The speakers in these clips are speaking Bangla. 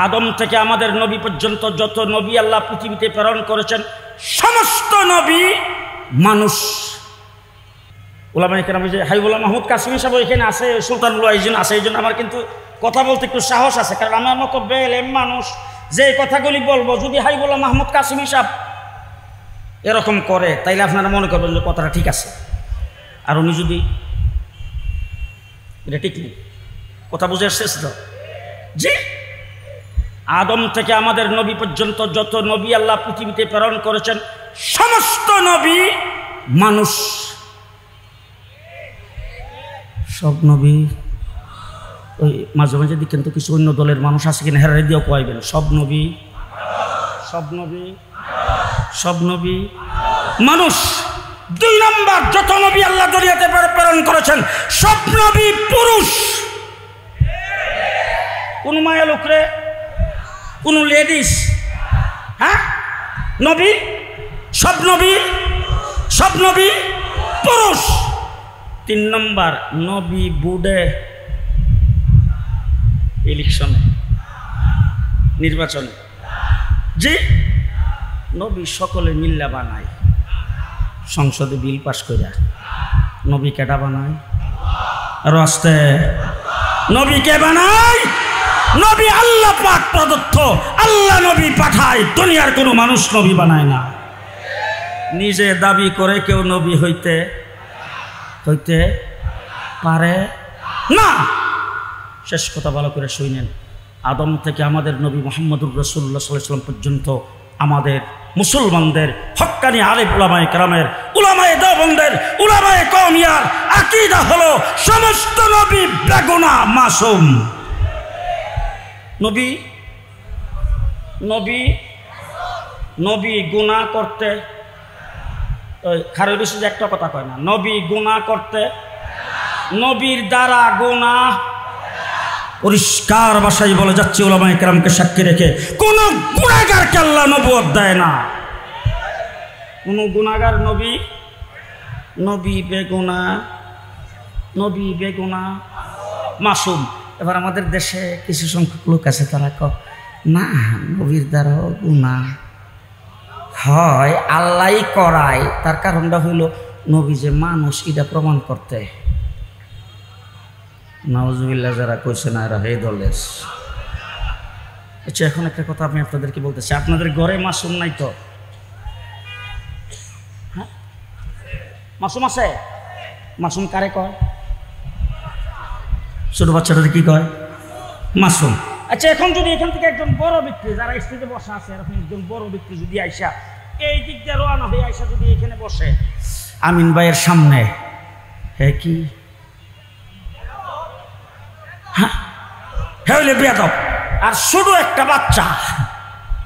আদম থেকে আমাদের নবী পর্যন্ত যত নবী আল্লাহ পৃথিবীতে প্রেরণ করেছেন সমস্ত নবী মানুষ। উলামায়ে কেরাম যে হাবিবুল্লাহ মাহমুদ কাসেমী সাহেব এখানে আছে, সুলতানুল ওয়াইজিন আছে, এই জন্য আমার কিন্তু কথা বলতে একটু সাহস আছে, কারণ আমার মতো বেলেম মানুষ যে কথাগুলি বলবো যদি হাবিবুল্লাহ মাহমুদ কাসেমী সাহেব এরকম করে তাইলে আপনারা মনে করবেন যে কথাটা ঠিক আছে, আর উনি যদি এটা ঠিক নেই। কথা বুঝে শেষ তো জি। আদম থেকে আমাদের নবী পর্যন্ত যত নবী আল্লাহ পৃথিবীতে প্রেরণ করেছেন সমস্ত নবী মানুষ। সব নবী ওই মাঝে মাঝে দেখেন তো কিছু অন্য দলের মানুষ আছে কিনা, হেরাই দিয়েও কয়াবেন সব নবী, সব নবী, সব নবী মানুষ। 2 নম্বর, যত নবী আল্লাহ দুনিয়াতে প্রেরণ করেছেন সব নবী পুরুষ। কোন মায়া লোকরে, কোন লেডিস, হ্যাঁ নবী, সব নবী, সব নবী পুরুষ। 3 নম্বর, নবী বুড়ে ইলেকশনে, নির্বাচনে, জি নবী সকলে মিল্লা বানায়, সংসদে বিল পাশ কইরা। নবী কেডা বানায়? আরো আসতে, নবী কে বানায়? নবী আল্লাহ পাক প্রদত্ত, আল্লাহ নবী পাঠায়, দুনিয়ার কোনো মানুষ নবী বানায় না। নিজে দাবি করে কেউ নবী হইতে পারে না। শেষ কথা ভালো করে শুনেন, আদম থেকে আমাদের নবী মুহাম্মদুর রাসূলুল্লাহ সাল্লাল্লাহু আলাইহি ওয়াসাল্লাম পর্যন্ত আমাদের মুসলমানদের হক্কানি আলেম উলামায়ে কেরামের, উলামায়ে দেওবন্দের, উলামায়ে কওমিয়ার আকীদা হলো সমস্ত নবী বেগুনাহ মাসুম। নবী নবী নবী গুনাহ করতে খারাপ বেশি একটা কথা কয় না, নবী গুনাহ করতে, নবীর দ্বারা গুনাহ পরিষ্কার ভাষায় বলে যাচ্ছে উলামায়ে কেরামকে সাক্ষী রেখে, কোন গুনাহগারকে আল্লাহ নবুয়ত দেয় না। কোন গুনাহগার নবী বেগুনাহ, নবী বেগুনাহ মাসুম। এবার আমাদের দেশে কিছু সংখ্যক লোক আছে তারা কয় না নবীর দ্বারাও গুনাহ হয়, আল্লাহই করায়। তার কারণটা হইল নবী যে মানুষ এটা প্রমাণ করতে। নাউজুবিল্লাহ, যারা কইছে না এরা হে দলের। আচ্ছা, এখন একটা কথা আমি আপনাদেরকে বলতেছি, আপনাদের ঘরে মাসুম নাই তো? হ্যাঁ মাসুম আছে? মাসুম কারে কয়? ছোট বাচ্চাদের কি কয়? মাসুম। আচ্ছা, এখন যদি এখান থেকে একজন বড় ব্যক্তি, যারা স্টেজে বসা আছে এরকম একজন বড় ব্যক্তি যদি আইসা এই দিক দিয়ে রওনা হয়ে আইসা যদি এখানে বসে আমিন ভাইয়ের সামনে, হ্যাঁ কি হইলে বেয়াদব। আর শুধু একটা বাচ্চা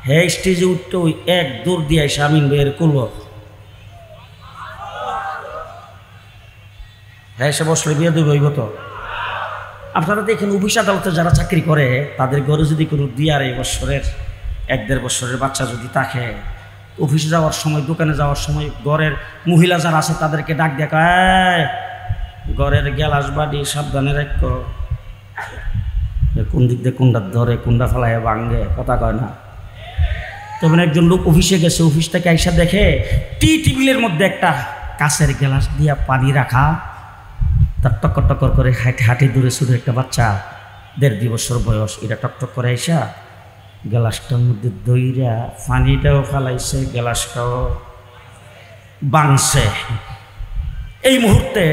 হ্যাঁ স্টেজে উঠতে ওই এক দৌড় দিয়ে আইসা আমিন ভাইয়ের কুল, হ্যাঁ এসে বসলে বিয়ে দেবে হইব তো? আপনারা দেখেন অফিস আদালতে যারা চাকরি করে তাদের ঘরে যদি কোনো 2-2.5 বছরের 1-1.5 বছরের বাচ্চা যদি থাকে, অফিসে যাওয়ার সময়, দোকানে যাওয়ার সময় ঘরের মহিলা যারা আছে তাদেরকে ডাক দেখায়, ঘরের গ্যালাস বাড়ি সাবধানে রাখো, কোন দিক দিয়ে কোনটা ধরে কোনটা ফেলায় ভাঙ্গে, কথা কয় না। তবে একজন লোক অফিসে গেছে, অফিস থেকে আইসা দেখে টেবিলের মধ্যে একটা কাঁচের গ্লাস দিয়া পানি রাখা, তার টক্কর টক্কর করে হাঁটি দূরে শুধু একটা বাচ্চা 1.5-2 বছর বয়স, এটা টকটক করে আইসা গ্লাসটার মধ্যে দইরা পানিটাও ফেলাইছে, গ্লাসটাও বাংছে। এই মুহূর্তে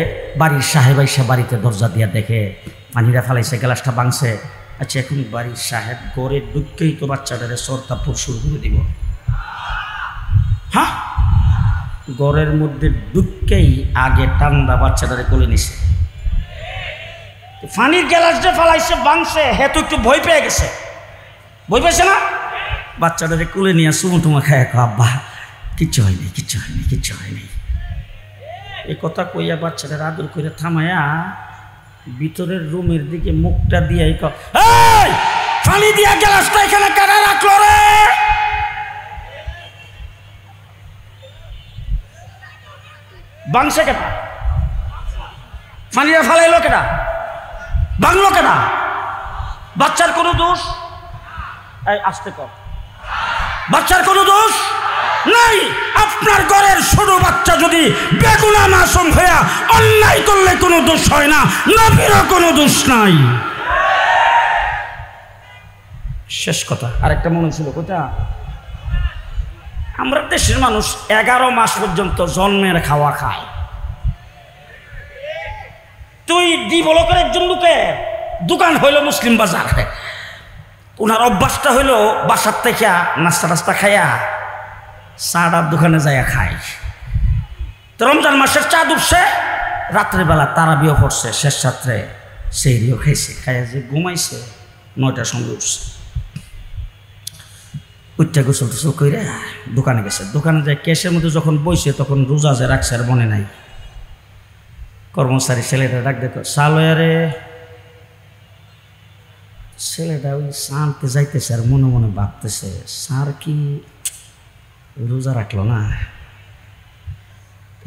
বাড়ির সাহেব আইসা বাড়িতে দরজা দিয়া দেখে পানিটা ফেলাইছে, গ্লাসটা বাংছে। আচ্ছা, এখন বাড়ির সাহেব ঘরে ঢুকতেই তো বাচ্চাটারে সরতাপুর শুরু করে দিব। হ্যাঁ, ঘরের মধ্যে ঢুকতেই আগে ঠান্ডা বাচ্চাটারে কোলে নিছে, পানির গ্লাসটা ফেলাইছে, বাংছে, হ্যাঁ তো একটু ভয় পেয়ে গেছে, ভয় পেয়েছে না? বাচ্চাটারে কোলে নিয়ে চুমুটুমা খায়, আব্বা কিচ্ছু হয়নি, কিচ্ছু হয়নি, কিচ্ছু হয়নি। এ কথা কইয়া বাচ্চাটার আদর করে থামায়া ভিতরের রুমের দিকে মুখটা দিয়ে পানি দিয়া গ্লাসটা এখানে কারা রাখলো রে? বাংছে কেটা? পানিটা ফালাইলো কেটা? বাংলো কেটা? বাচ্চার কোনো দোষ? এই আসতে কর, বাচ্চার কোনো দোষ নাই। আপনার ঘরের ছোট বাচ্চা যদি বেগুনা মাসুম হইয়া অন্যায় করলে কোনো দোষ হয় না, নবীরও কোনো দোষ নাই। শেষ কথা। আরেকটা মনে ছিল কোথা, আমরা দেশের মানুষ 11 মাস পর্যন্ত জন্মের খাওয়া খায়। তুই ডেভেলপের একজন লোকের দোকান হইল মুসলিম বাজার, ওনার অভ্যাসটা হইল বাসার থেকে নাস্তা টাস্তা খাইয়া চাটার দোকানে যাইয়া খায়। তো রমজান মাসের চাঁদ উঠছে, রাত্রেবেলা তারাবিও পড়ছে, শেষ রাত্রে সেহরিও খাইছে, খাইয়া যে ঘুমাইছে 9টার সঙ্গে উঠছে। উঠটা গোসল টোসল করে দোকানে গেছে। দোকানে যায় ক্যাশের মধ্যে যখন বইছে তখন রোজা যে রাখছে আর মনে নাই। কর্মচারী ছেলেটা ডাক দেখো, সালয়ারে। ছেলেটা ওই সানতে যাইতেছে আর মনে মনে ভাবতেছে, স্যার কি রোজা রাখলো না।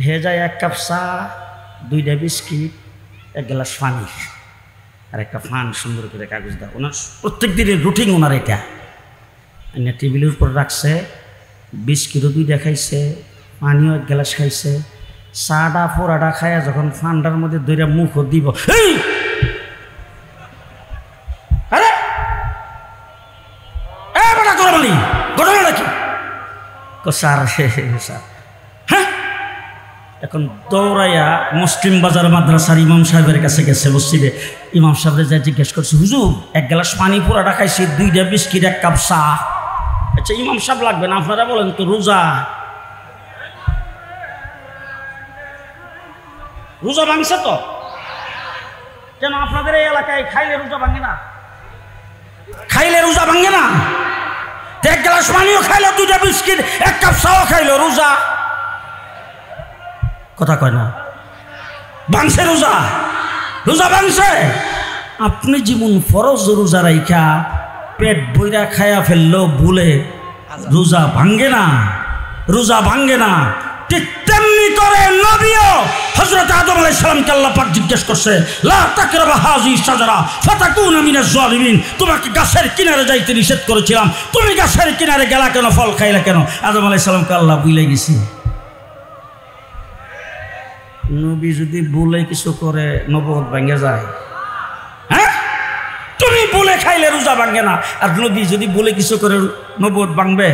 হে যায় 1 কাপ চা, 2টা বিস্কিট, 1 গ্লাস পানি আর একটা ফান সুন্দর করে কাগজ দাও। ওনার প্রত্যেক দিনের রুটিন ওনার এটা। টেবিলের উপর রাখছে, বিস্কিটও 2টা খাইছে, পানিও 1 গ্লাস খাইছে। চাটা পোড়াটা খাইয়া যখন ফান্ডার মধ্যে দইরা মুখও দিব, আরে ঘটনা কি স্যার? স্যার হ্যাঁ। এখন দৌড়াইয়া মুসলিম বাজার মাদ্রাসার ইমাম সাহেবের কাছে গেছে, মসজিদে ইমাম সাহেবের যা জিজ্ঞেস করছে, হুজুর 1 গ্লাস পানি পোড়াটা খাইছি, 2টা বিস্কিট, 1 কাপ চা। আচ্ছা ইমাম সাহেব লাগবে না, আপনারা বলেন তো রোজা রোজা ভাঙছে তো? কেন আপনাদের এই এলাকায় খাইলে রোজা ভাঙে না? খাইলে রোজা ভাঙে না? 1 গ্লাস পানিও খাইলো, 2টা বিস্কিট, 1 কাপ চাও খাইলো, রোজা কথা কয় না? ভাঙছে রোজা? রোজা ভাঙছে। আপনি যেমন ফরজ রোজা রাইখা পেট বইরা খায়া ফেললো বলে রোজা ভাঙ্গে না, রোজা ভাঙ্গে না। ঠিক তেমনি করে নবীও হযরত আদম আলাইহিস সালামকে আল্লাহ পাক জিজ্ঞেস করছে, লা তাকরাবা হাযিহি শাজারা ফাতাকুনা মিনাজ জালিমিন। তোমাকে গাছের কিনারে যাইতে নিষেধ করেছিলাম, তুমি গাছের কিনারে গেলা কেন, ফল খাইলা কেন? আদম আলাইহিস সালামকে আল্লাহ ভুলে গেছি। নবী যদি ভুলে কিছু করে নবুয়ত ভাঙে যায়? হ্যাঁ, তুমি ভুলে খাইলে রোজা ভাঙে না, আর নবী যদি ভুলে কিছু করে নবুয়ত ভাঙবে?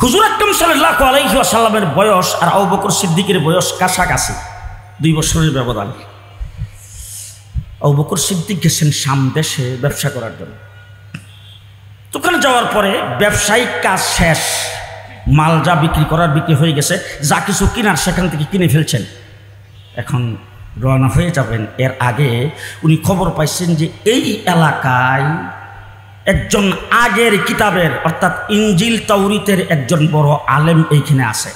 হুজুর আকরাম সাল্লাল্লাহু আলাইহি ওয়াসাল্লামের বয়স আর আবু বকর সিদ্দিকের বয়স কাছাকাছি, 2 বছরের ব্যবধান। আবু বকর সিদ্দিক গেছেন শাম দেশে ব্যবসা করার জন্য। ওখানে যাওয়ার পরে ব্যবসায়িক কাজ শেষ, মাল যা বিক্রি করার বিক্রি হয়ে গেছে, যা কিছু কিনার সেখান থেকে কিনে ফেলছেন, এখন রওনা হয়ে যাবেন। এর আগে উনি খবর পাইছেন যে এই এলাকায় একজন আগের কিতাবের অর্থাৎ ইনজিল তাওরীতের একজন বড় আলেম এইখানে আছে।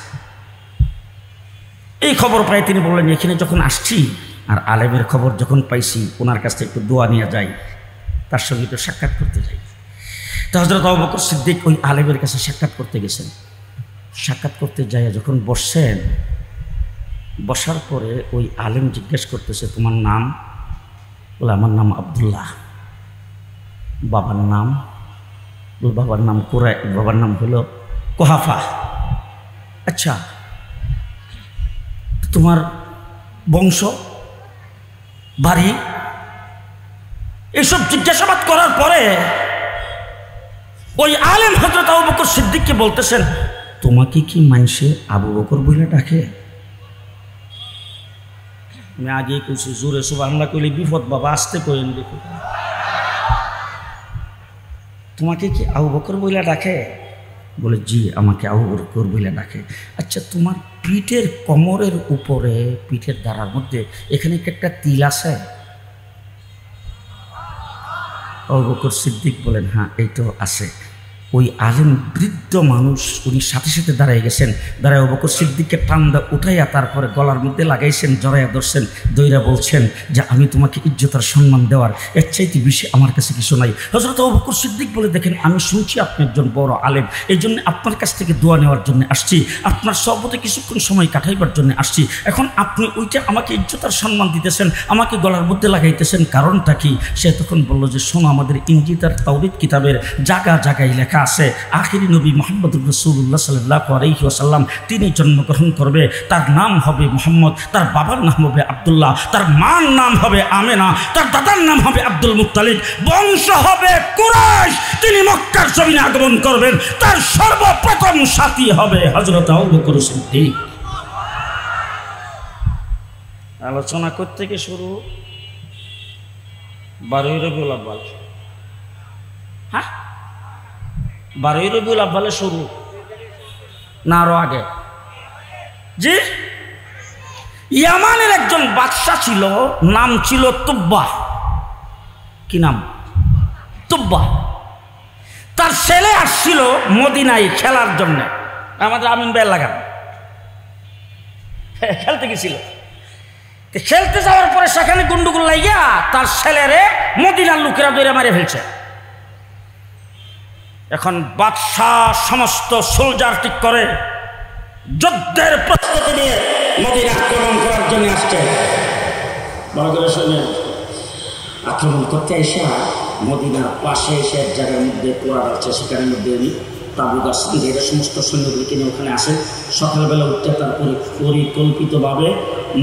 এই খবর পাই তিনি বললেন, এখানে যখন আসছি আর আলেমের খবর যখন পাইছি, ওনার কাছ থেকে একটু দোয়া নিয়ে যাই, তার সঙ্গে একটু সাক্ষাৎ করতে যাই। তো হযরত আবু বকর সিদ্দিক ওই আলেমের কাছে সাক্ষাৎ করতে গেছেন। সাক্ষাৎ করতে যাই যখন বসছেন, বসার পরে ওই আলেম জিজ্ঞেস করতেছে, তোমার নাম? বলে, আমার নাম আব্দুল্লাহ। বাবার নাম? বলে, বাবার নাম কুরাই, বাবার নাম হলো কুহাফা। আচ্ছা, তোমার বংশ, বাড়ি, এসব জিজ্ঞাসাবাদ করার পরে ওই আলেম হযরত আবু বকর সিদ্দিককে বলতেছেন, তোমাকে কি মানুষে আবু বকর বলে ডাকে? আমি আগে কইছি, জোরে সুবহানাল্লাহ কইলে বিপদ বাবা, আসতে কইেন দেখো। তোমাকে কি আবু বকর বলে ডাকে? বলে, জি, আমাকে আবু বকর বলে ডাকে। আচ্ছা, তোমার পিঠের কোমরের উপরে, পিঠের দাঁড়ার মধ্যে এখানে কি একটা তিল আছে? আবু বকর সিদ্দিক বলেন, হ্যাঁ, এই তো আছে। ওই আলেম বৃদ্ধ মানুষ উনি সাথে সাথে দাঁড়ায় গেছেন, দাঁড়ায় আবু বকর সিদ্দিককে টান্দা উঠাইয়া তারপরে গলার মধ্যে লাগাইছেন, জড়াইয়া ধরছেন, দইরা বলছেন যে আমি তোমাকে ইজ্জত আর সম্মান দেওয়ার এর চাইতে বেশি আমার কাছে কিছু নাই। হযরত আবু বকর সিদ্দিক বলে, দেখেন আমি শুনছি আপনি একজন বড় আলেম, এই জন্য আপনার কাছ থেকে দোয়া নেওয়ার জন্য আসছি, আপনার সহবতে কিছুক্ষণ সময় কাটাইবার জন্য আসছি। এখন আপনি ওইটা আমাকে ইজ্জত আর সম্মান দিতেছেন, আমাকে গলার মধ্যে লাগাইতেছেন, কারণটা কি? সে তখন বলল যে শোনো, আমাদের ইনজিল আর তাওরীত কিতাবের জায়গা জায়গায় লেখা আছে আখিরি নবী মুহাম্মদুর রাসূলুল্লাহ সাল্লাল্লাহু আলাইহি ওয়াসাল্লাম তিনি জন্মগ্রহণ করবে, তার নাম হবে মুহাম্মদ, তার বাবার নাম হবে আব্দুল্লাহ, তার মার নাম হবে আমেনা, তার দাদার নাম হবে আব্দুল মুত্তালিব, বংশ হবে কুরাইশ, তিনি মক্কার জমিনে আগমন করবেন, তার সর্বপ্রথম সাথী হবে হযরত আবু বকর সিদ্দিক। আলোচনা করতে গিয়ে শুরু 12 রবিউল আউয়াল, হ্যাঁ 12 রবিউল আউয়ালে শুরু না আরো আগে? জি, ইয়ামানের একজন বাদশা ছিল, নাম ছিল তুব্বা। কি নাম? তুব্বা। তার ছেলে আসছিল মদিনায় খেলার জন্য, আমাদের আমিন ভাই লাগান খেলতে গেছিল। খেলতে যাওয়ার পরে সেখানে গুন্ডুগুল লাইয়া তার ছেলেরে মদিনার লোকেরা ধরে মারে ফেলছে। এখন বাদশাহ সমস্ত সোলজার ঠিক করে যুদ্ধের প্রস্তুতি নিয়ে মদিনা আক্রমণ করার জন্য আসছে। বড় করে শুনে আক্রমণ করতে এসে মদিনার পাশে এসে এক জায়গার মধ্যে পোড়া আছে, সেখানের মধ্যে উনি তাবু গাছেন, এরা সমস্ত সৈন্যগুলিকে নিয়ে ওখানে আসেন। সকালবেলা উঠতে তারপরে পরিকল্পিতভাবে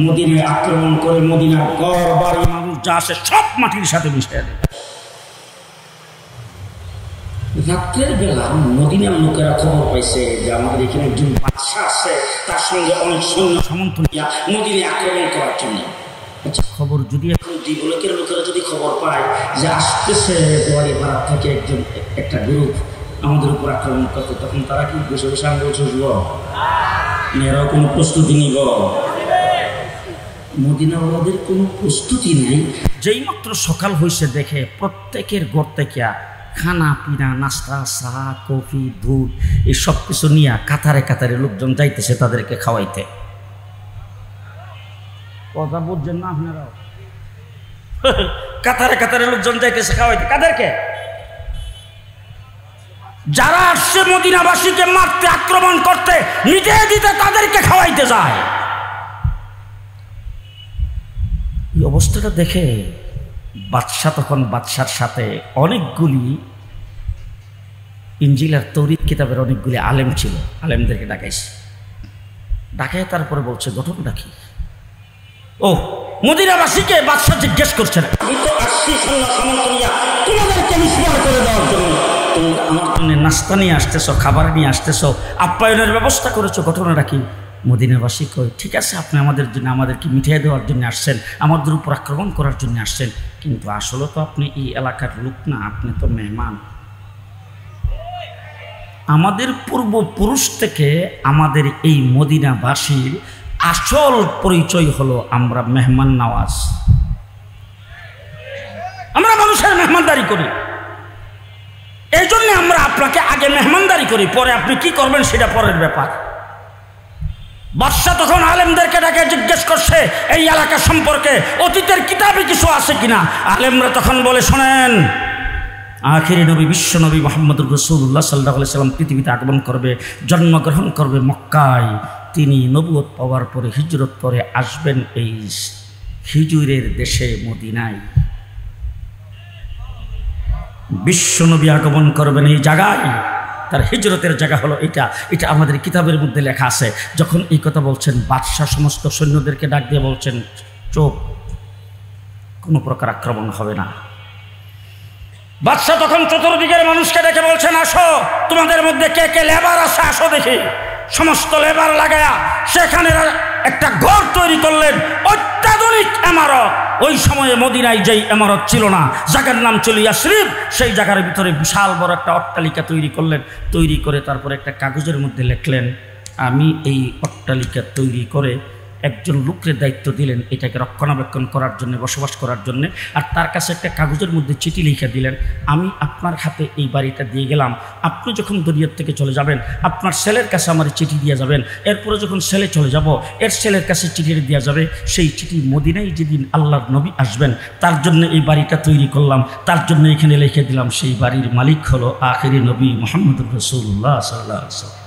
মদিনায় আক্রমণ করে মদিনার ঘর বাড়ি মানুষ যা আসে সব মাটির সাথে মিশিয়ে দেয়। রাত্রের বেলা মদিনার লোকেরা খবর পাইছে যে আমাদের এখানে একজন বাদশা আছে, তার সঙ্গে অনেক সৈন্য সামন্ত নিয়ে মদিনায় আক্রমণ করার জন্য। আচ্ছা, খবর যদি এখন দ্বীপলোকের লোকেরা যদি খবর পায় যে আসতেছে দুয়ারি পাড়ার থেকে একটা গ্রুপ আমাদের উপর আক্রমণ করতে, তখন তারা কি বসে বসে আঙ্গুল চুষব? এরাও কোনো প্রস্তুতি নিব? মদিনাওয়ালাদের কোনো প্রস্তুতি নেই। যেই মাত্র সকাল হয়েছে দেখে প্রত্যেকের ঘর থেকে খানা পিনা, নাস্তা, চা, কফি, দুধ এই সব কিছু নিয়ে কাতারে কাতারে লোকজন যাইতেছে তাদেরকে খাওয়াইতে। কথা বুঝছেন না আপনারাও? কাতারে কাতারে লোকজন যাইতেছে খাওয়াইতে। কাদেরকে? যারা আসছে মদিনাবাসীকে মারতে, আক্রমণ করতে, মিটিয়ে দিতে, তাদেরকে খাওয়াইতে যায়। এই অবস্থাটা দেখে বাদশা তখন বাদশার সাথে অনেকগুলি ইনজিল আর তাওরীত কিতাবের অনেকগুলি আলেম ছিল, আলেমদেরকে ডাকাইছে। ডাকায় তারপরে বলছে ঘটনাটা কি? ও মদিনাবাসীকে বাদশা জিজ্ঞেস করছে না, আমি তো আসছি সৈন্য সামন্ত নিয়ে তোমাদেরকে মিসবার করে দেওয়ার জন্য, তোমরা আমার জন্য নাস্তা নিয়ে আসতেছ, খাবার নিয়ে আসতেছ, আপ্যায়নের ব্যবস্থা করেছো, ঘটনাটা কি? মদিনাবাসী কয় ঠিক আছে, আপনি আমাদের জন্য আমাদেরকে মিঠিয়ে দেওয়ার জন্য আসছেন, আমাদের উপর আক্রমণ করার জন্য আসছেন, কিন্তু আসলে তো আপনি এই এলাকার লোক না, আপনি তো মেহমান। আমাদের পূর্বপুরুষ থেকে আমাদের এই মদিনাবাসীর আসল পরিচয় হলো আমরা মেহমান নওয়াজ। আমরা মানুষের মেহমানদারি করি, এই জন্য আমরা আপনাকে আগে মেহমানদারি করি, পরে আপনি কি করবেন সেটা পরের ব্যাপার। বাদশা তখন আলেমদেরকে ডাকে জিজ্ঞেস করছে এই এলাকা সম্পর্কে অতীতের কিতাবে কিছু আছে কিনা। আলেমরা তখন বলে শোনেন, আখিরি নবী বিশ্ব নবী মুহাম্মদুর রাসূলুল্লাহ সাল্লাল্লাহু আলাইহি ওয়াসাল্লাম পৃথিবীতে আগমন করবে, জন্মগ্রহণ করবে মক্কায়, তিনি নবুয়ত পাওয়ার পরে হিজরত করে আসবেন এই হিজুরের দেশে মদিনায়। বিশ্ব নবী আগমন করবেন এই জায়গায়, তার হিজরতের জায়গা হলো এটা। এটা আমাদের কিতাবের মধ্যে লেখা আছে। যখন এই কথা বলছেন, বাদশাহ সমস্ত সৈন্যদেরকে ডাক দিয়ে বলছেন চুপ, কোনো প্রকার আক্রমণ হবে না। বাদশাহ তখন চতুর্দিকের মানুষকে ডেকে বলছেন আসো, তোমাদের মধ্যে কে কে লেবার আছে আসো দেখি। সমস্ত লেবার লাগায়া সেখানে একটা ঘর তৈরি করলেন, অত্যাধুনিক ইমারত। ওই সময়ে মদিনায় যেই ইমারত ছিল না, জায়গার নাম ছিল ইয়াসরিব, সেই জায়গার ভিতরে বিশাল বড় একটা অট্টালিকা তৈরি করলেন। তৈরি করে তারপরে একটা কাগজের মধ্যে লিখলেন, আমি এই অট্টালিকা তৈরি করে একজন লোকের দায়িত্ব দিলেন এটাকে রক্ষণাবেক্ষণ করার জন্য, বসবাস করার জন্য, আর তার কাছে একটা কাগজের মধ্যে চিঠি লিখে দিলেন, আমি আপনার হাতে এই বাড়িটা দিয়ে গেলাম, আপনি যখন দুনিয়ার থেকে চলে যাবেন আপনার ছেলের কাছে আমার চিঠি দিয়ে যাবেন, এরপরে যখন ছেলে চলে যাব এর ছেলের কাছে চিঠি দেওয়া যাবে। সেই চিঠি মদিনায় যেদিন আল্লাহর নবী আসবেন তার জন্য এই বাড়িটা তৈরি করলাম, তার জন্য এখানে লিখে দিলাম। সেই বাড়ির মালিক হলো আখিরি নবী মুহাম্মদুর রাসূলুল্লাহ সাল্লাল্লাহু আলাইহি ওয়াসাল্লাম।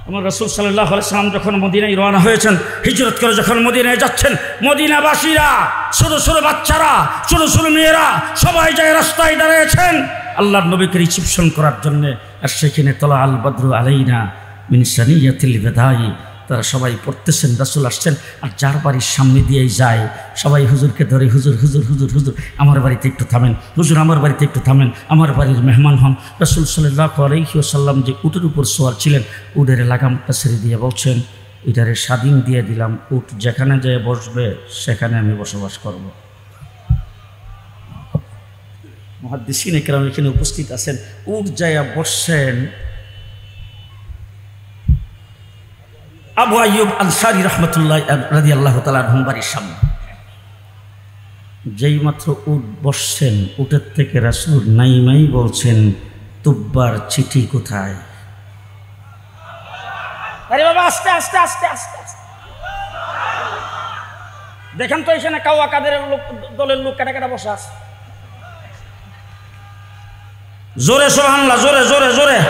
আমার রাসূল সাল্লাল্লাহু আলাইহি ওয়াসাল্লাম যখন মদিনায় রওনা হয়েছেন, হিজরত করে যখন মদিনায় যাচ্ছেন, মদিনাবাসীরা, ছোট ছোট বাচ্চারা, ছোট ছোট মেয়েরা সবাই যায় রাস্তায় দাঁড়িয়েছেন আল্লাহর নবীকে রিসিপশন করার জন্য। আর সেখানে তলা আল বদরু আলাইনা মিন সানিয়াতিল বিদাই, তারা সবাই পড়তেছেন, রাসূল আসছেন। আর যার বাড়ির সামনে দিয়েই যায় সবাই হুজুরকে ধরে, হুজুর হুজুর হুজুর হুজুর আমার বাড়িতে একটু থামেন, হুজুর আমার বাড়িতে একটু থামেন, আমার বাড়ির মেহমান হন। রাসূল সাল্লাল্লাহু আলাইহি ওয়াসাল্লাম যে উটের উপর সওয়ার ছিলেন, উটের লাগামটা ছেড়ে দিয়ে বলছেন, এটারে স্বাধীন দিয়ে দিলাম, উট যেখানে যেয়ে বসবে সেখানে আমি বসবাস করব। মুহাদ্দিসিন ইকরাম এখানে উপস্থিত আছেন, উট যায়া বসছেন আবু আইয়ুব আনসারী রাহমাতুল্লাহ রাদিয়াল্লাহু তাআলা আনহু বাড়ির সামনে। যেই মাত্র উট বসছেন, উটের থেকে রাসূল নাইমাই বলছেন, তুব্বার চিঠি কোথায়? আরে বাবা আস্তে আস্তে আস্তে আস্তে আস্তে দেখেন তো এখানে কাওয়া কাদেরের লোক, দলের লোক কাটা কাটা বসে আছে। জোরে সুবহানাল্লাহ, জোরে জোরে জোরে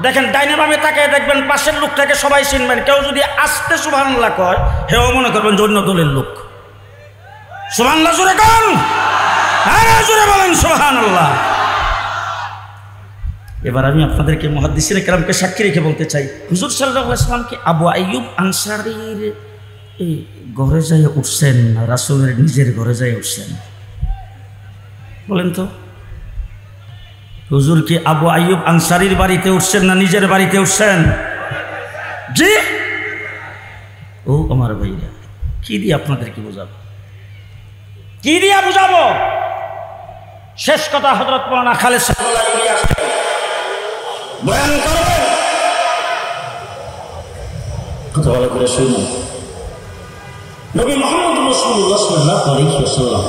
দেখেন, ডাইনে বামে তাকায় দেখবেন পাশের লোকটাকে সবাই চিনবেন। কেউ যদি আস্তে সুবহানাল্লাহ কয়, হেও মনে করবেন অন্য দলের লোক। সুবহানাল্লাহ জোরে কোন, হ্যাঁ জোরে বলেন সুবহানাল্লাহ। এবার আমি আপনাদেরকে মুহাদ্দিসিনে কেরামকে সাক্ষী রেখে বলতে চাই, হুজুর সাল্লাল্লাহু আলাইহি ওয়াসাল্লাম কি আবু আইয়ুব আনসারীর এই ঘরে যায় উঠছেন না রাসূলের নিজের ঘরে যায় উঠছেন? বলেন তো, হুজুর কি আবু আইয়ুব আনসারীর বাড়িতে উঠছেন না নিজের বাড়িতে উঠছেন? জি। ও আমার ভাইরা, কি দিয়ে আপনাদেরকে বোঝাবো, কি দিয়া বুঝাবো? শেষ কথা, হযরত মাওলানা খালেদ বয়ান করবেন, কথা ভালো করে শুনুন। নবী মুহাম্মদ রাসূলুল্লাহ সাল্লাল্লাহু আলাইহি ওয়াসাল্লাম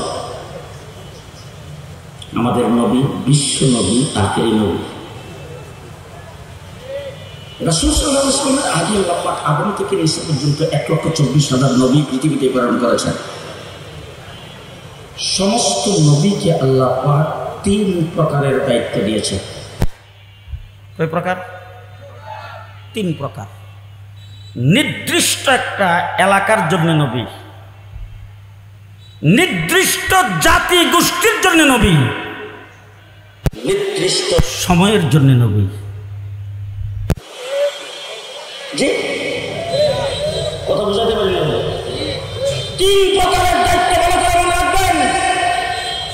আমাদের নবী, বিশ্ব নবী, আখেরি নবী। রাসূল সাল্লাল্লাহু আলাইহি ওয়াসাল্লামের আগে আল্লাহ পাক আদম থেকে ঈসা পর্যন্ত 1,24,000 নবী পৃথিবীতে প্রেরণ করেছেন। সমস্ত নবীকে আল্লাহ পাক 3 প্রকারের দায়িত্ব দিয়েছেন। কয় প্রকার? 3 প্রকার। নির্দিষ্ট একটা এলাকার জন্য নবী, নির্দিষ্ট জাতি গোষ্ঠীর জন্য নবী, নির্দিষ্ট সময়ের জন্য নবী। জি, কথা বুঝাতে পারলেন? 3 প্রকারের দায়িত্ব ভালো করে মনে রাখবেন।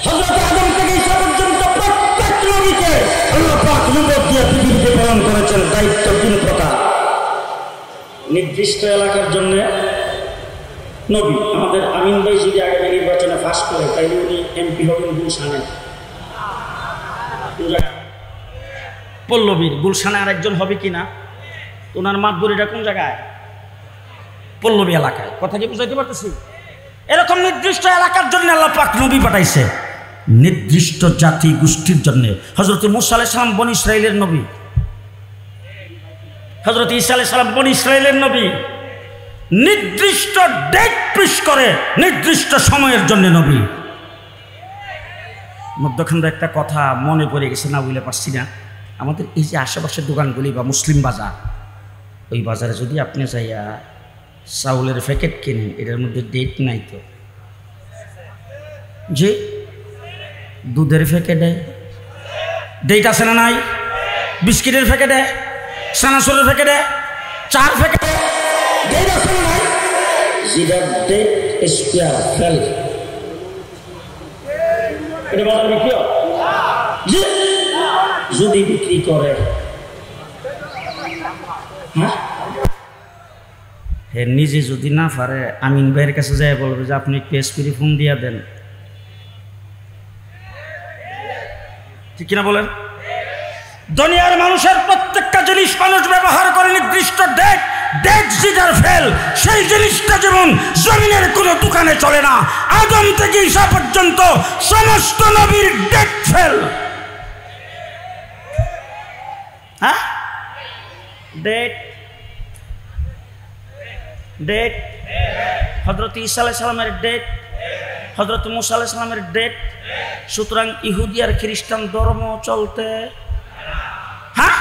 হযরত আদম থেকে ঈসা পর্যন্ত প্রত্যেক নবীকে আল্লাহ পাক নবুয়ত দিয়ে পৃথিবীতে প্রেরণ করেছেন। দায়িত্ব 3 প্রকার। নির্দিষ্ট এলাকার জন্য নবী। আমাদের আমিন ভাই যদি আগামী নির্বাচনে পাস করে তাইলে উনি এমপি হবেন গুলশানে। পল্লবীর গুলশানে আরেকজন হবে কিনা, ওনার মাতবরিটা কোন জায়গায়? পল্লবী এলাকায়। কথা কি বুঝাইতে পারতেছি? এরকম নির্দিষ্ট এলাকার জন্য আল্লাহ পাক নবী পাঠাইছে, নির্দিষ্ট জাতি গোষ্ঠীর জন্য। হযরত মূসা আলাইহিস সালাম বনী ইসরাইলের নবী, হযরত ঈসা আলাইহিস সালাম বনী ইসরাইলের নবী। নির্দিষ্ট ডেট পুশ করে নির্দিষ্ট সময়ের জন্য নবী। মধ্যখানে একটা কথা মনে পড়ে গেছে, না বলে পারছি না। আমাদের এই যে আশেপাশের দোকানগুলি বা মুসলিম বাজার, ওই বাজারে যদি আপনি যাইয়া চাউলের প্যাকেট কেনেন, এটার মধ্যে ডেট নাই তো? যে দুধের প্যাকেটে ডেট আছে না নাই? বিস্কিটের প্যাকেটে, সানাসুরের প্যাকেটে, চার প্যাকেটে ডেট আছে না নাই? যেটা ডেট এক্সপায়ার ফেল, এটা বাজার বিক্রি হয়। যদি বিক্রি করে, হ্যাঁ, নিজে যদি না পারে আমিন ভাইয়ের কাছে যাই বলবে যে আপনি একটু এসপিরি ফোন দিয়া দেন। ঠিক কিনা বলেন? দুনিয়ার মানুষের প্রত্যেকটা জিনিস মানুষ ব্যবহার করে নির্দিষ্ট ডেট, ডেট সিজার ফেল, সেই জিনিসটা যেমন জমিনের কোনো দোকানে চলে না, আদম থেকে ঈসা পর্যন্ত সমস্ত নবীর ডেট ফেল। হ্যাঁ, ডেট ডেট হযরত ঈসা আলাইহিস সালামের ডেট, হযরত মুসা আলাইহিস সালামের ডেট। সুতরাং ইহুদি আর খ্রিস্টান ধর্ম চলতে। হ্যাঁ,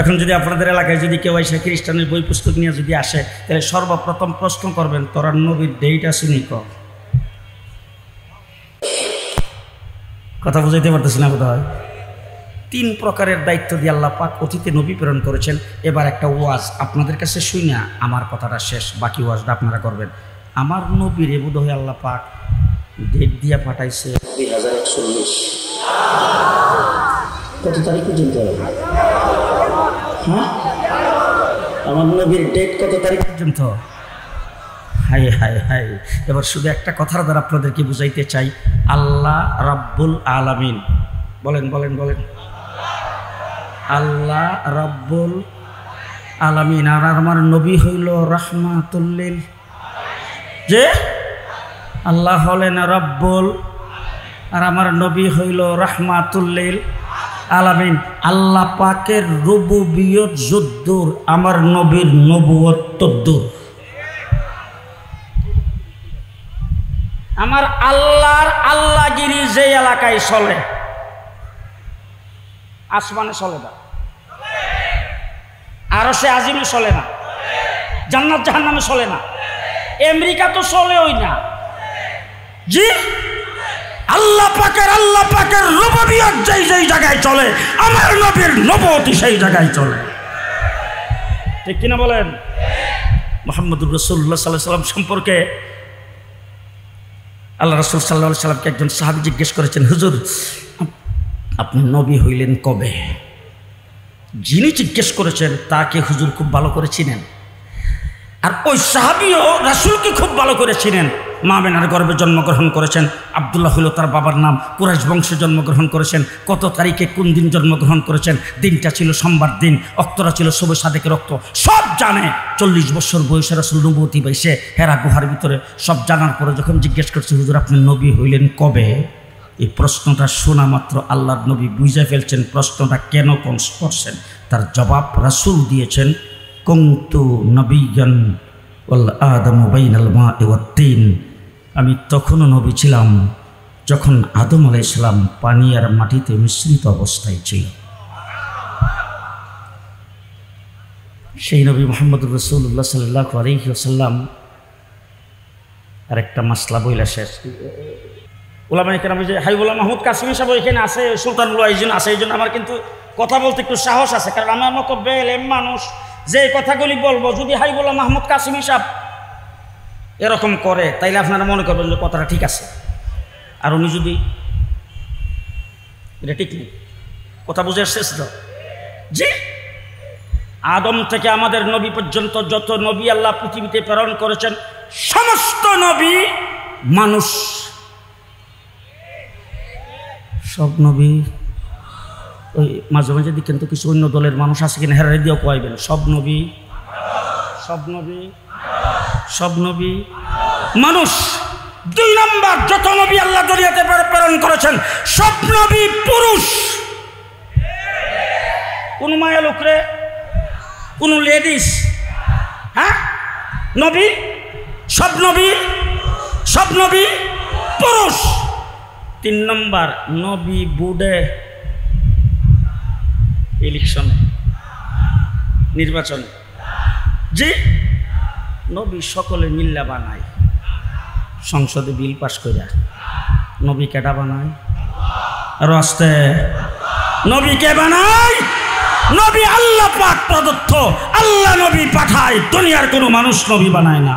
এখন যদি আপনাদের এলাকায় যদি কেউ এসে খ্রিস্টানের বই পুস্তক নিয়ে যদি আসে, তাহলে সর্বপ্রথম প্রশ্ন করবেন, তোরা নবীর ডেট আসেনি ক? কথা বুঝাইতে পারতেছি না বোধ হয়। 3 প্রকারের দায়িত্ব দিয়ে আল্লাহ পাক অতীতে নবী প্রেরণ করেছেন। এবার একটা ওয়াজ আপনাদের কাছে শুই না, আমার কথাটা শেষ, বাকি ওয়াজটা আপনারা করবেন। আমার নবীর বোধ হয় আল্লাহ পাক ডেট দিয়া পাঠাইছে 2041। কত তারিখ পর্যন্ত? হ্যাঁ, আমার নবীর ডেট কত তারিখ পর্যন্ত? High high high. এবার শুধু একটা কথার দ্বারা আপনাদেরকে বুঝাইতে চাই, আল্লাহ রাব্বুল আলামিন। বলেন বলেন বলেন, আল্লাহ রাব্বুল আলামিন। আর আমার নবী হইল রাহমাতুল লিল, যে আল্লাহ হলেন রাব্বুল, আর আমার নবী হইল রাহমাতুল লিল আলামিন। আল্লাহ পাকের রুবুবিয়ত যদ্দুর, আমার নবীর নবুয়ত তদ্দুর। আমার আল্লাহর আল্লাহগিরি যে এলাকায় চলে, আসমানে চলে না, আরশে আজিমে চলে না, জান্নাত জাহান্নামে চলে না, আমেরিকা তো চলেই না। জি, আল্লাহ পাকের রুবুবিয়ত যেই যেই জায়গায় চলে, আমার নবীর নবুয়তি সেই জায়গায় চলে। ঠিক কিনা বলেন? মুহাম্মদুর রাসূলুল্লাহ সাল্লাল্লাহু আলাইহি ওয়াসাল্লাম সম্পর্কে আল্লাহ রাসূল সাল্লাল্লাহু আলাইহি ওয়াসাল্লামকে একজন সাহাবী জিজ্ঞেস করেছেন, হুজুর আপনি নবী হইলেন কবে? যিনি জিজ্ঞেস করেছেন তাকে হুজুর খুব ভালো করে চিনেন, আর ওই সাহাবীও রাসূলকে খুব ভালো করে চিনেন। মা মেনার গর্ভে জন্মগ্রহণ করেছেন, আব্দুল্লাহ হইল তার বাবার নাম, কুরাইশ বংশে জন্মগ্রহণ করেছেন। কত তারিখে কোন দিন জন্মগ্রহণ করেছেন, দিনটা ছিল সোমবার দিন, অক্তরা ছিল সবে সাদেকের রক্ত, সব জানে। 40 বছর বয়সে রাসূল নবুয়তি পাইছে হেরা গুহার ভিতরে। সব জানার পরে যখন জিজ্ঞেস করছে, হুজুর আপনি নবী হইলেন কবে? এই প্রশ্নটা শোনা মাত্র আল্লাহর নবী বুঝে ফেলছেন প্রশ্নটা কেন করছেন। তার জবাব রাসূল দিয়েছেন, কুনতু নবিয়্যান ওয়াল আদামু বাইনাল মা'i ওয়াত তিন। আমি তখনও নবী ছিলাম যখন আদম আলাইহিস সালাম পানি আর মাটিতে মিশ্রিত অবস্থায় ছিল। সেই নবী মুহাম্মদুর রাসূলুল্লাহ সাল্লাল্লাহু আলাইহি ওয়াসাল্লাম আরেকটা মাসলা বইলা শেষ। উলামায়ে কেরাম যে হাবিবুল্লাহ মাহমুদ কাসিমি সাহেব এখানে আছে, সুলতানুল ওয়াইজিন আছে, এই জন্য আমার কিন্তু কথা বলতে একটু সাহস আছে, কারণ আমার মতো বেলেম মানুষ যে কথাগুলি বলবো, যদি হাবিবুল্লাহ মাহমুদ কাসিমি সাহেব এরকম করে তাইলে আপনারা মনে করবেন যে কথাটা ঠিক আছে, আর উনি যদি এটা ঠিক নেই। কথা বুঝে শেষ তো? জি, আদম থেকে আমাদের নবী পর্যন্ত যত নবী আল্লাহ পৃথিবীতে প্রেরণ করেছেন, সমস্ত নবী মানুষ। সব নবী ওই মাঝে মাঝে দিকেন তো কিছু অন্য দলের মানুষ আছে কিনা, হেরারে দিয়েও কয়াবেন সব নবী, সব নবী, সব নবী মানুষ। 2 নম্বর, যত নবী আল্লাহ দুনিয়াতে প্রেরণ করেছেন সব নবী পুরুষ। কোন মায়া লোকরে, কোন লেডিস? হ্যাঁ, নবী সব নবী, সব নবী পুরুষ। 3 নম্বর, নবী বুড়ে ইলেকশনে, নির্বাচনে। জি, নবী সকলে মিল্লা বানায়, সংসদে বিল পাস করে। নবী কেডা বানায়? আর আস্তে, নবী কে বানায়? নবী আল্লাহ পাক প্রদত্ত, আল্লাহ নবী পাঠায়, দুনিয়ার কোনো মানুষ নবী বানায় না।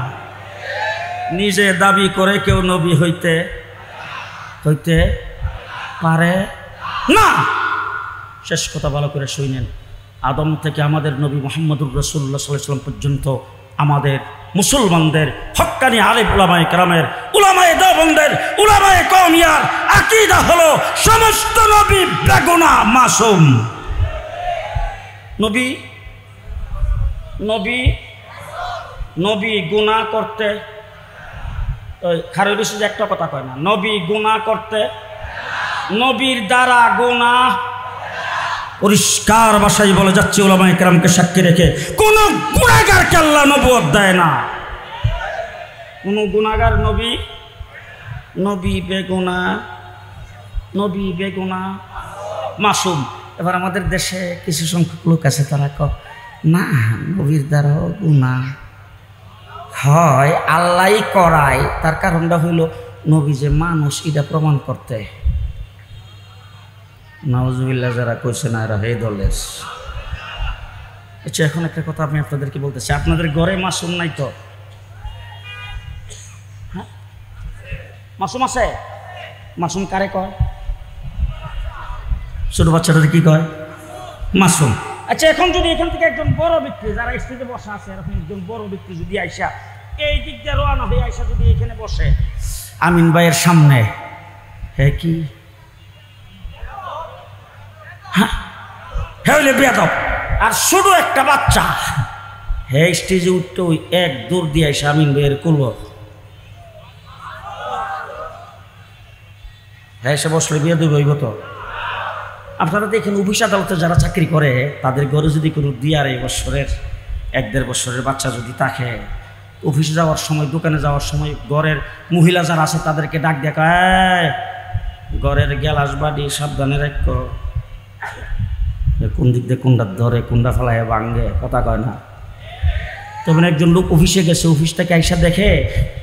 নিজে দাবি করে কেউ নবী হইতে পারে না। শেষ কথা ভালো করে শুনেন, আদম থেকে আমাদের নবী মুহাম্মদুর রাসূলুল্লাহ সাল্লাল্লাহু আলাইহি ওয়াসাল্লাম পর্যন্ত আমাদের মুসলমানদের হক্কানি আলেম উলামায়ে কেরামের, উলামায়ে দেওবন্দের, উলামায়ে কওমিয়ার আকীদা হলো সমস্ত নবী বেগুনাহ মাসুম। নবী নবী নবী গুনাহ করতে খারের বিষয়ে একটা কথা কয় না, নবী গুনাহ করতে, নবীর দ্বারা গুনাহ, পরিষ্কার ভাষায় বলে যাচ্ছে উলামায়ে কেরামকে সাক্ষী রেখে, কোন গুনাহগারকে আল্লাহ নবুয়ত দেয় না। কোন গুনাহগার নবী বেগুনাহ, নবী বেগুনাহ মাসুম। এবার আমাদের দেশে কিছু সংখ্যক লোক আছে, তারা কয় না নবীর দ্বারাও গুনাহ হয়, আল্লাহই করায়। তার কারণটা হইল নবী যে মানুষ এটা প্রমাণ করতে। নাউজুবিল্লাহ যারা কইছে না এরা এই দলের। আচ্ছা, এখন একটা কথা আমি আপনাদেরকে বলতেছি, আপনাদের ঘরে মাসুম নাই তো? হ্যাঁ, মাসুম আছে? মাসুম কারে কয়? ছোট বাচ্চাদের কি কয়? মাসুম। আচ্ছা, এখন যদি এখান থেকে একজন বড় ব্যক্তি, যারা স্টেজে বসা আছে এরকম একজন বড় ব্যক্তি যদি আইসা এই দিক দিয়ে রওনা হয়ে আইসা যদি এখানে বসে আমিন ভাইয়ের সামনে, হ্যাঁ কি হইলে বেয়াদব। আর শুধু একটা বাচ্চা হ্যাঁ স্টেজে উঠতে ওই এক দৌড় দিয়ে আইসা আমিন ভাইয়ের কুলো হ্যাঁ সে বসলে বিয়ে দেবে হইব তো? আপনারা দেখেন অফিস আদালতে যারা চাকরি করে তাদের ঘরে যদি কোনো 2-2.5 বছরের 1-1.5 বছরের বাচ্চা যদি থাকে, অফিসে যাওয়ার সময় দোকানে যাওয়ার সময় ঘরের মহিলা যারা আছে তাদেরকে ডাক দেখায়, ঘরের গ্যালাস বাড়ি সাবধানে রাখো, কোন দিক দিয়ে কোনটা ধরে কোনটা ফেলায় ভাঙ্গে, কথা কয় না? তখন একজন লোক অফিসে গেছে, অফিস থেকে আইসা দেখে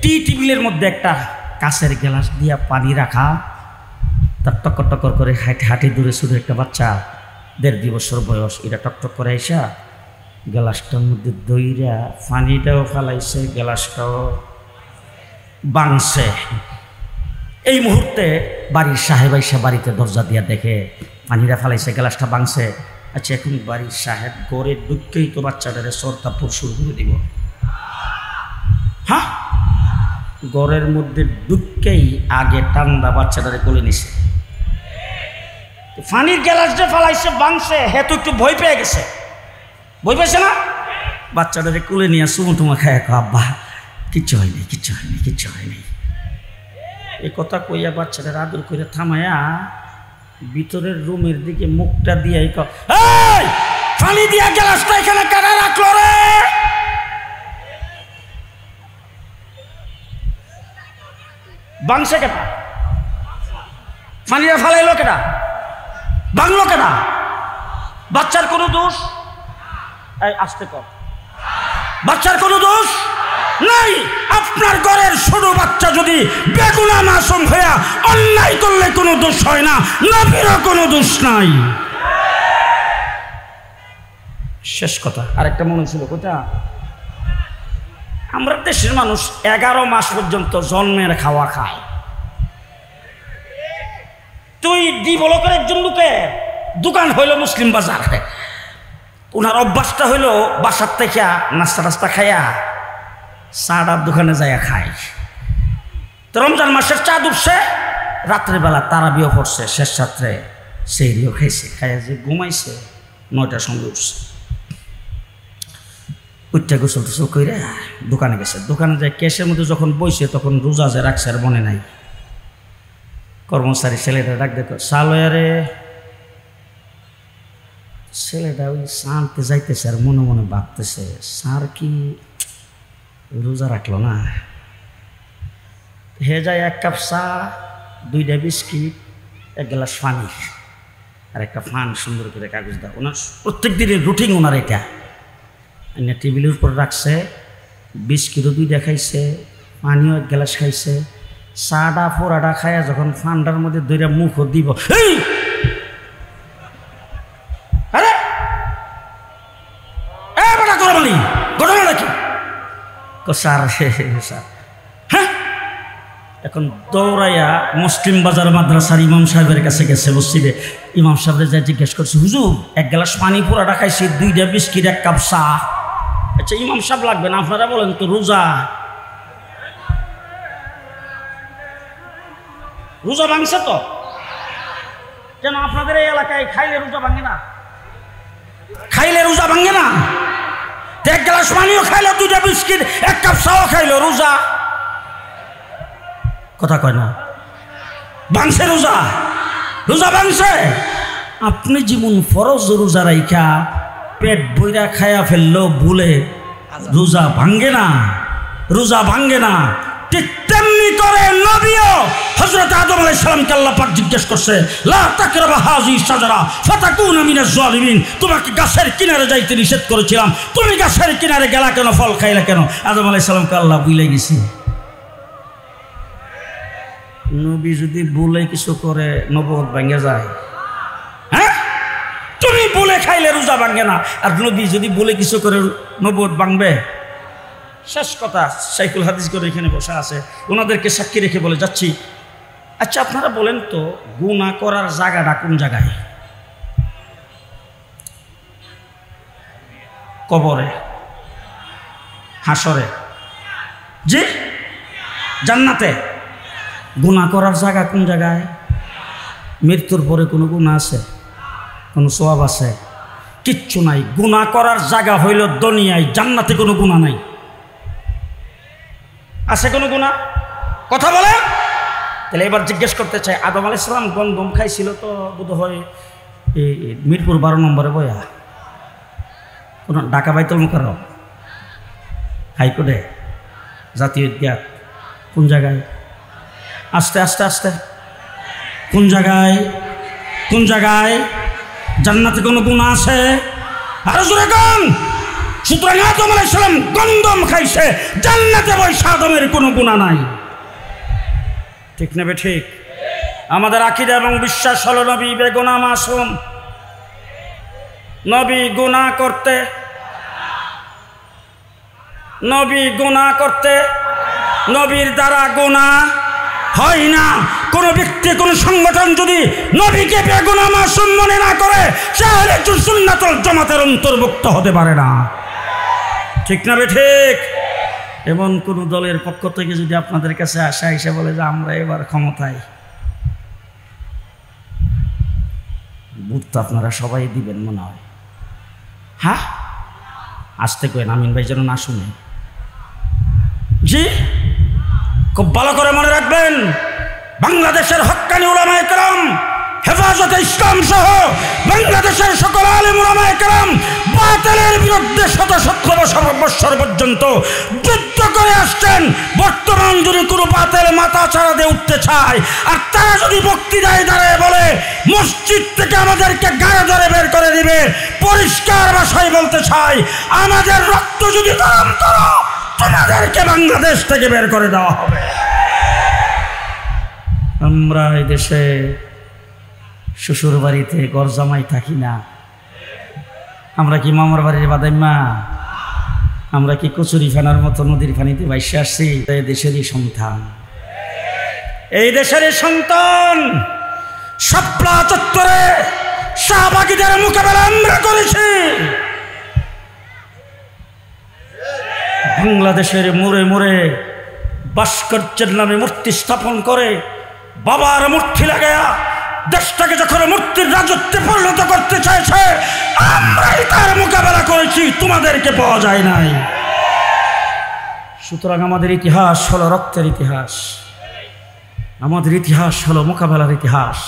টি টেবিলের মধ্যে একটা কাঁচের গ্লাস দিয়া পানি রাখা, তার টক্কর টক্কর করে হাঁটি দূরে শুধু একটা বাচ্চা 1.5-2 বছর বয়স, এটা টকটক করে আইসা গ্লাসটার মধ্যে দইরা পানিটাও ফেলাইছে, গ্লাসটাও বাংছে। এই মুহূর্তে বাড়ির সাহেব আইসা বাড়িতে দরজা দিয়া দেখে পানিটা ফেলাইছে, গ্লাসটা বাংছে। আচ্ছা, এখন বাড়ির সাহেব গড়ে ঢুকতেই তো বাচ্চাটারে সরতাপুর শুরু করে দিব। হ্যাঁ, গড়ের মধ্যে ঢুকতেই আগে ঠান্ডা বাচ্চাটারে কোলে নিছে, পানির গ্লাসটা ফেলাইছে বাংছে, হ্যাঁ তো একটু ভয় পেয়ে গেছে, ভয় পেয়েছে না? বাচ্চাটারে কোলে নিয়ে চুমু টুমা খায়, আব্বা কিচ্ছু হয়নি, কিচ্ছু হয়নি, কিচ্ছু হয়নি। এই কথা কইয়া বাচ্চাটার আদর করে থামায়া ভিতরের রুমের দিকে মুখটা দিয়ে পানি দিয়া গ্লাসটা এখানে কারা রাখলো রে? বাংছে কেটা? পানিটা ফেলাইলো কেটা? বাংলো কেটা? বাচ্চার কোনো দোষ? আসতে কর, বাচ্চার কোনো দোষ নাই। আপনার ঘরের ছোট বাচ্চা যদি বেগুনাহ মাসুম হইয়া অন্যায় করলে কোনো দোষ হয় না, নবীরও কোনো দোষ নাই। শেষ কথা। আরেকটা মনে ছিল, কোথা আমরা দেশের মানুষ 11 মাস পর্যন্ত জন্মের খাওয়া খায়। তুই ডেভেলপের একজন লোকের দোকান হইল মুসলিম বাজার, ওনার অভ্যাসটা হইল বাসার থেকে নাস্তা টাস্তা খাইয়া চাটার দোকানে যাইয়া খায়। তো রমজান মাসের চাঁদ উঠছে, রাত্রেবেলা তারাবিও পড়ছে, শেষ রাত্রে সেইরিও খাইছে, খাইয়া যে ঘুমাইছে 9টার সময় উঠছে, উঠতে গোসল টোসল করে দোকানে গেছে। দোকানে যায় ক্যাশের মধ্যে যখন বইছে তখন রোজা যে রাখছে আর মনে নাই। কর্মচারী ছেলেটা ডাক দেখো, সালয়ারে। ছেলেটা ওই শান্তি যাইতেছে আর মনে মনে ভাবতেছে, স্যার কি রোজা রাখলো না? হে যায় 1 কাপ চা, 2টা বিস্কিট, 1 গ্লাস পানি আর একটা ফান সুন্দর করে কাগজ দাও। ওনার প্রত্যেক দিনের রুটিন ওনার এটা। টেবিলের উপর রাখছে, বিস্কিটও 2টা খাইছে, পানিও 1 গ্লাস খাইছে, চাটা পোড়াটা খাইয়া যখন ফান্ডার মধ্যে 2টা মুখও দিব, আরে বেটা করে বলি ঘটনা নাকি? স্যার স্যার, হ্যাঁ। এখন দৌড়াইয়া মুসলিম বাজার মাদ্রাসার ইমাম সাহেবের কাছে গেছে মসজিদে। ইমাম সাহেবের যা জিজ্ঞেস করছে, হুজুর 1 গ্লাস পানি পোড়াটা খাইছি, 2টা বিস্কিট, 1 কাপ চা। আচ্ছা, ইমাম সাহেব লাগবে না, আপনারা বলেন তো রোজা রোজা ভাঙছে তো? কেন আপনাদের এই এলাকায় খাইলে রোজা ভাঙে না? খাইলে রোজা ভাঙে না? এক গ্লাস পানিও খাইলো, 2টা বিস্কিট, 1 কাপ চাও খাইলো, রোজা কথা কয় না, ভাঙছে রোজা, রোজা ভাঙছে। আপনি যেমন ফরজ রোজা রাইখা পেট বইরা খায়া ফেললো ভুলে, রোজা ভাঙ্গে না, রোজা ভাঙ্গে না। ঠিক তেমনি করে নবীও হযরত আদম আলাইহিস সালামকে আল্লাহ পাক জিজ্ঞেস করছে, লা তাকরাবা হাযিহি শাজারা ফাতাকুনা মিনাজ জালিমিন, তোমাকে গাছের কিনারে যাইতে নিষেধ করেছিলাম, তুমি গাছের কিনারে গেলা কেন, ফল খাইলা কেন? আদম আলাইহিস সালামকে আল্লাহ ভুলে গেছে। নবী যদি ভুলে কিছু করে নবুয়ত ভেঙে যায়? হ্যাঁ, তুমি ভুলে খাইলে রোজা ভাঙে না, আর নবী যদি ভুলে কিছু করে নবুয়ত ভাঙবে? শেষ কথা, শাইখুল হাদিস করে এখানে বসে আছে, ওনাদেরকে সাক্ষী রেখে বলে যাচ্ছি, আচ্ছা আপনারা বলেন তো গুনাহ করার জায়গাটা কোন জায়গায়? কবরে, হাসরে, জি জান্নাতে। গুনাহ করার জায়গা কোন জায়গায়? মৃত্যুর পরে কোনো গুনাহ আছে? কোনো সওয়াব আছে? কিচ্ছু নাই। গুনাহ করার জায়গা হইল দুনিয়ায়, জান্নাতে কোনো গুনাহ নাই। আছে কোনো গুনাহ? কথা বলে। তাহলে এবার জিজ্ঞেস করতে চাই, আদম আলাইহিস সালাম গন্ধম খাইছিল তো বোধ হয় এই মিরপুর 12 নম্বরে বয়া, কোন ঢাকা বাইতুল মুকাররম, হাইকোর্টে, জাতীয় উদ্যান, কোন জায়গায়? আস্তে আস্তে আস্তে, কোন জায়গায়? কোন জায়গায়? জান্নাতে কোনো গুনাহ আছে? আরো জোরে কোন? সুতরাং আদম আলাইহিস সালাম গন্ধম খাইছে, জান্নাতে বসে আদমের কোনো গুনাহ নাই। ঠিক নেবে ঠিক? আমাদের আকীদা এবং বিশ্বাস হলো নবী বেগুনাহ মাসুম, নবী গুনাহ করতে, নবী গুনাহ করতে, নবীর দ্বারা গুনাহ হয় না। কোন ব্যক্তি, কোন সংগঠন যদি নবীকে বেগুনাহ মাসুম মনে না করে, সে আহলে সুন্নাতুল জামাতের অন্তর্ভুক্ত হতে পারে না। ঠিক না বে ঠিক? এমন কোন দলের পক্ষ থেকে যদি আপনাদের কাছে আসা এসে বলে যে আমরা এবার ক্ষমতায়, ভোট তো আপনারা সবাই দিবেন মনে হয়। হ্যাঁ, আসতে করেন, আমিন ভাই যেন না শুনে। জি, খুব ভালো করে মনে রাখবেন, বাংলাদেশের হক্কানি উলামায়ে কেরাম, হেফাজতে ইসলাম সহ বাংলাদেশের সকল আলেম উলামায়ে কেরাম বাতিলের বিরুদ্ধে ১৭ বছর পর্যন্ত যুদ্ধ করে আসছেন। বর্তমান যদি কোনো বাতিল মাথা চাড়া দিয়ে উঠতে চায়, আর তারা যদি বক্তৃতায় দাঁড়ায় বলে মসজিদ থেকে আমাদেরকে গায়ে ধরে বের করে দিবে, পরিষ্কার ভাষায় বলতে চাই, আমাদের রক্ত যদি গরম করো, তোমাদেরকে বাংলাদেশ থেকে বের করে দেওয়া হবে। আমরা এই দেশে শ্বশুর বাড়িতে ঘর জামাই থাকি না, আমরা কি মামার বাড়ির বাদাইমা? আমরা কি কচুরি ফেনার মতো নদীর পানিতে ভাইসে আসছি? এই দেশেরই সন্তান, এই দেশেরই সন্তান। শাপলা চত্বরে শাহবাগীদের মোকাবেলা আমরা করেছি। বাংলাদেশের মোড়ে মোড়ে ভাস্কর্যের নামে মূর্তি স্থাপন করে, বাবার মূর্তি লাগায়া দেশটাকে যখন মূর্তির রাজত্বে পরিণত করতে চাইছে, আমরাই তার মোকাবেলা করেছি, তোমাদেরকে পাওয়া যায় নাই। সুতরাং আমাদের ইতিহাস হলো রক্তের ইতিহাস, আমাদের ইতিহাস হলো মোকাবেলার ইতিহাস।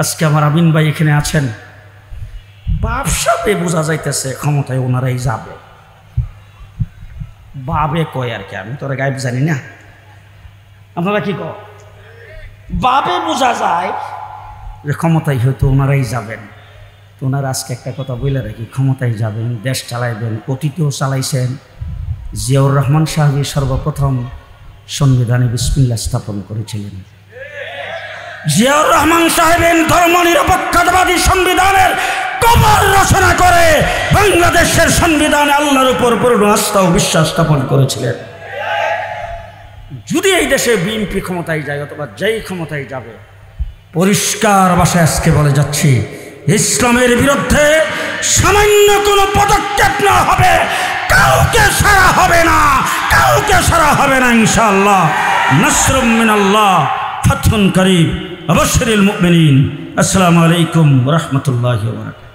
আজকে আমার আমিন ভাই এখানে আছেন, ব্যবসাতে বোঝা যাইতেছে ক্ষমতায় ওনারাই যাবে, বাবে কয় আর কি, আমি তোরা গায়েব জানি না, আপনারা কি কয়? বাবে বোঝা যায় যে ক্ষমতায় হয়তো ওনারাই যাবেন। তো ওনারা আজকে একটা কথা বলে রাখি, ক্ষমতায় যাবেন, দেশ চালাইবেন, অতীতেও চালাইছেন। জিয়াউর রহমান সাহেব সর্বপ্রথম সংবিধানে বিসমিল্লাহ স্থাপন করেছিলেন। জিয়াউর রহমান সাহেবের ধর্মনিরপেক্ষতাবাদী সংবিধানের কবর রচনা করে বাংলাদেশের সংবিধানে আল্লাহর উপর পূর্ণ আস্থা ও বিশ্বাস স্থাপন করেছিলেন। যদি এই দেশে বিএনপি ক্ষমতায় যায় অথবা যেই ক্ষমতায় যাবে, পরিষ্কার ভাষায় আজকে বলে যাচ্ছি, ইসলামের বিরুদ্ধে সামান্য কোনো পদক্ষেপ না হবে, কাউকে ছাড়া হবে না, কাউকে ছাড়া হবে না ইনশাআল্লাহ। নাসরুম মিনাল্লাহ, ফাতহুন করিব, আবাশশিরিল মুমিনিন। আসসালামু আলাইকুম ওয়া রাহমাতুল্লাহি ওয়া বারাকাতুহু।